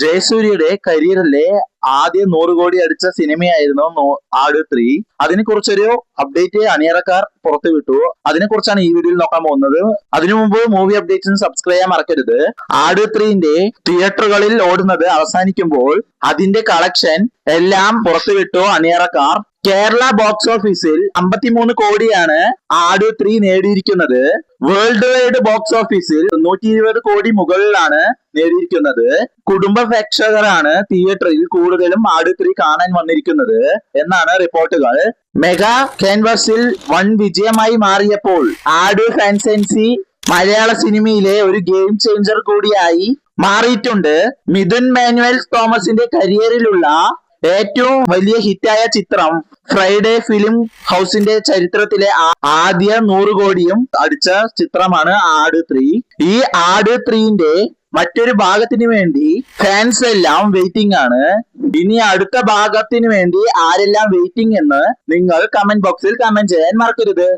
ജയസൂര്യയുടെ കരിയറിലെ ആദ്യ 100 കോടി അടിച്ച സിനിമയായിരുന്നു ആട് 3. അതിനെ കുറിച്ചൊരു അപ്ഡേറ്റ് അണിയറക്കാർ പുറത്തുവിട്ടു. അതിനെ കുറിച്ചാണ് ഈ വീഡിയോയിൽ നോക്കാൻ പോകുന്നത്. അതിനു മുമ്പ് മൂവി അപ്ഡേറ്റ്സിന് സബ്സ്ക്രൈബ് ചെയ്യാൻ മറക്കരുത്. ആട് 3ന്റെ തിയേറ്ററുകളിൽ ഓടുന്നത് അവസാനിക്കുമ്പോൾ അതിന്റെ കളക്ഷൻ എല്ലാം പുറത്തുവിട്ടു അണിയറക്കാർ. കേരള ബോക്സ് ഓഫീസിൽ 53 കോടിയാണ് ആട് 3 നേടിയിരിക്കുന്നത്. വേൾഡ് വൈഡ് ബോക്സ് ഓഫീസിൽ 120 കോടി മുകളിലാണ് നേടിയിരിക്കുന്നത്. കുടുംബ പ്രേക്ഷകരാണ് തിയേറ്ററിൽ കൂടുതലും ആട് 3 കാണാൻ വന്നിരിക്കുന്നത് എന്നാണ് റിപ്പോർട്ടുകൾ. മെഗാ ക്യാൻവാസിൽ വൻ വിജയമായി മാറിയപ്പോൾ ആട് ഫാൻസൻസി മലയാള സിനിമയിലെ ഒരു ഗെയിം ചേഞ്ചർ കൂടിയായി മാറിയിട്ടുണ്ട്. മിഥുൻ മാനുവൽ തോമസിന്റെ കരിയറിലുള്ള ഏറ്റവും വലിയ ഹിറ്റായ ചിത്രം ഫ്രൈഡേ ഫിലിം ഹൗസിന്റെ ചരിത്രത്തിലെ ആദ്യ 100 കോടിയും അടിച്ച ചിത്രമാണ് ആട് 3. ഈ ആട് 3ന്റെ മറ്റൊരു ഭാഗത്തിന് വേണ്ടി ഫാൻസ് എല്ലാം വെയിറ്റിംഗ് ആണ്. ഇനി അടുത്ത ഭാഗത്തിന് വേണ്ടി ആരെല്ലാം വെയിറ്റിംഗ് എന്ന് നിങ്ങൾ കമന്റ് ബോക്സിൽ കമന്റ് ചെയ്യാൻ മറക്കരുത്.